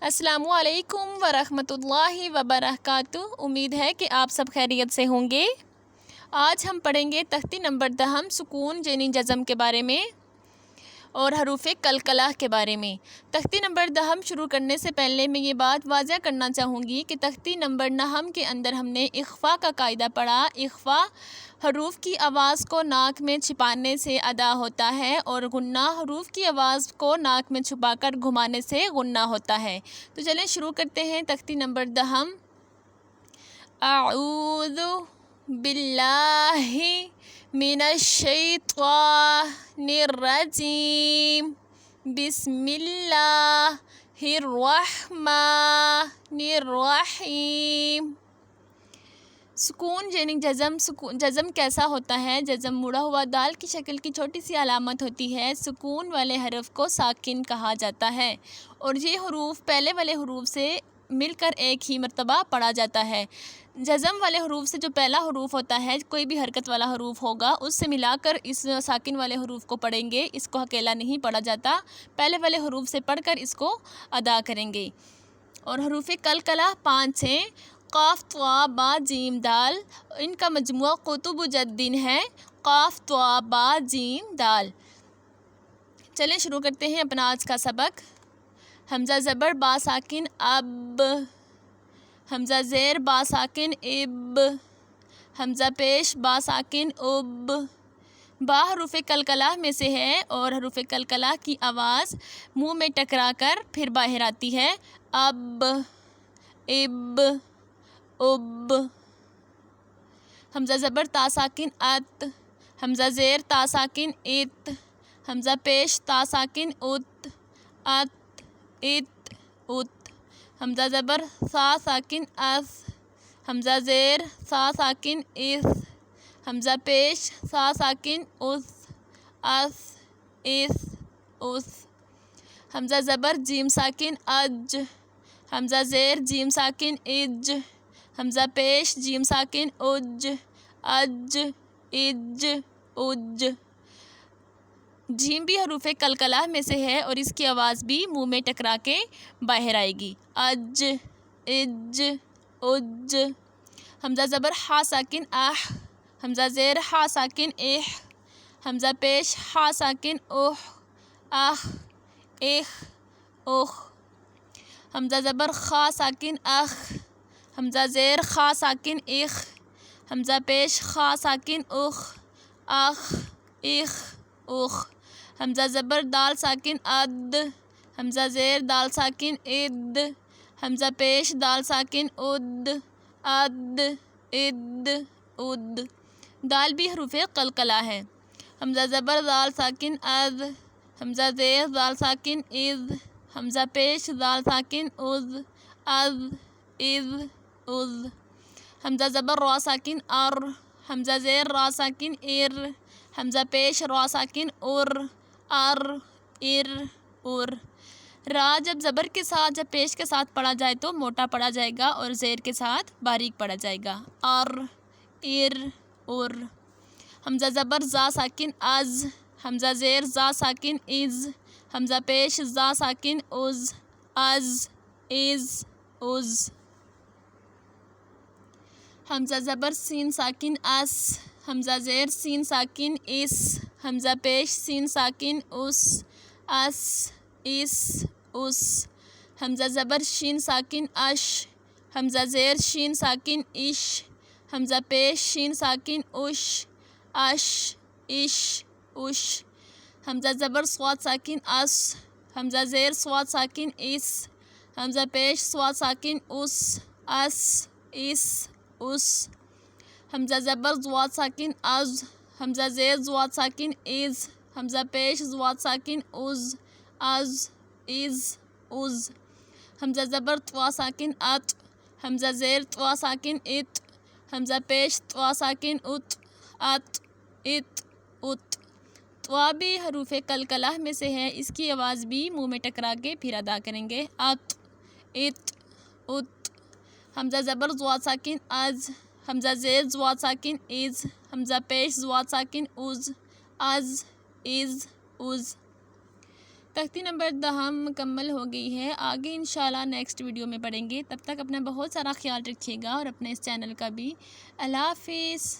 السلام علیکم ورحمۃ اللہ وبرکاتہ۔ امید ہے کہ آپ سب خیریت سے ہوں گے۔ آج ہم پڑھیں گے تختی نمبر 10 سکون یعنی جزم کے بارے میں اور حروف قلقلہ کے بارے میں۔ تختی نمبر 10 شروع کرنے سے پہلے میں یہ بات واضح کرنا چاہوں گی کہ تختی نمبر 9 کے اندر ہم نے اخفاء کا قاعدہ پڑھا۔ اخفاء حروف کی آواز کو ناک میں چھپانے سے ادا ہوتا ہے اور غنہ حروف کی آواز کو ناک میں چھپا کر گھمانے سے غنہ ہوتا ہے۔ تو چلیں شروع کرتے ہیں تختی نمبر 10۔ اعوذ باللہ من الشیطان الرجیم، بسم اللہ الرحمن الرحیم۔ سکون یعنی جزم۔ جزم کیسا ہوتا ہے؟ جزم مڑا ہوا دال کی شکل کی چھوٹی سی علامت ہوتی ہے۔ سکون والے حرف کو ساکن کہا جاتا ہے اور یہ حروف پہلے والے حروف سے مل کر ایک ہی مرتبہ پڑھا جاتا ہے۔ جزم والے حروف سے جو پہلا حروف ہوتا ہے، کوئی بھی حرکت والا حروف ہوگا، اس سے ملا کر اس ساکن والے حروف کو پڑھیں گے۔ اس کو اکیلا نہیں پڑھا جاتا، پہلے والے حروف سے پڑھ کر اس کو ادا کریں گے۔ اور حروف قلقلہ 5 ہیں۔ قاف طا با جیم دال، ان کا مجموعہ قطب جدین ہے۔ قاف طا با جیم دال۔ چلیں شروع کرتے ہیں اپنا آج کا سبق۔ حمزہ زبر با ساکن اب، حمزہ زیر با ساکن اب، حمزہ پیش با ساکن اب۔ با حروف قلقلہ میں سے ہے اور حروف قلقلہ کی آواز منہ میں ٹکرا کر پھر باہر آتی ہے۔ اب، اب، اب۔ حمزہ زبر تا ساکن ات، حمزہ زیر تا ساکن ات، حمزہ پیش تا ساکن ات، ات، ات، ات۔ حمزہ زبر سا ساکن اس، حمزہ زیر سا ساکن اس، حمزہ پیش سا ساکن اس، اس، اس، اس۔ حمزہ زبر جیم ساکن اج، حمزہ زیر جیم ساکن اج، حمزہ پیش جیم ساکن اج، اج، اج، اج۔ جیم بھی حروف قلقلہ میں سے ہے اور اس کی آواز بھی منہ میں ٹکرا کے باہر آئے گی۔ اج، اج، اج۔ حمزہ زبر ہا ساکن اح، حمزہ زیر ہا ساکن اح، حمزہ پیش ہا ساکن اح، اح، اخ، اخ۔ حمزہ زبر خا ساکن اخ، حمزہ زیر خا ساکن اخ، حمزہ پیش خا ساکن اخ، اخ، اخ، اخ۔ حمزہ زبر دال ساکن اد، حمزہ زیر دال ساکن اد، حمزہ پیش دال ساکن اد، اد، اد، اد۔ دال بھی حروف قلقلہ ہے۔ حمزہ زبر دال ساکن از، حمزہ زیر دال ساکن از، حمزہ پیش دال ساکن از، از، از، از۔ حمزہ زبر را ساکن ار، حمزہ زیر را ساکن ار، حمزہ پیش را ساکن ار، ار، ار، ار۔ را جب زبر کے ساتھ جب پیش کے ساتھ پڑھا جائے تو موٹا پڑھا جائے گا اور زیر کے ساتھ باریک پڑھا جائے گا۔ ار، ار، ار۔ حمزہ زبر زا ساکن از، حمزہ زیر زا ساکن از، حمزہ پیش زا ساکن از، از، از، از۔ حمزہ زبر سین ساکن اس، حمزہ زیر سین ساکن اس، حمزہ پیش سین ساکن اس، اس، اس، اس۔ حمزہ زبر شین ساکن اش، حمزہ زیر شین ساکن اش، حمزہ پیش شین ساکن اش، اش، اش، اش۔ حمزہ زبر صاد ساکن اس، حمزہ زیر صاد ساکن اس، حمزہ پیش صاد ساکن اس، اس، اس، اس۔ حمزہ زبر ضاد ساکن از، حمزہ زیر ضاد ساکن از، حمزہ پیش ضاد ساکن از، از، از، از۔ حمزہ زبر طوا ساکن ات، حمزہ زیر طوا ساکن ات، حمزہ پیش طوا ساکن ات، ات، ات، ات۔ طوا بھی حروف قلقلہ میں سے ہے، اس کی آواز بھی منہ میں ٹکرا کے پھر ادا کریں گے۔ ات، ات، ات۔ حمزہ زبر ضاد ساکن از، حمزہ زیر ضاد ساکن از، حمزہ پیش ضاد ساکن از، از، از، از۔ تختی نمبر 10 مکمل ہو گئی ہے. آگے انشاءاللہ نیکسٹ ویڈیو میں پڑھیں گے. تب تک اپنا بہت سارا خیال رکھیے گا اور اپنے اس چینل کا بھی. اللہ حافظ.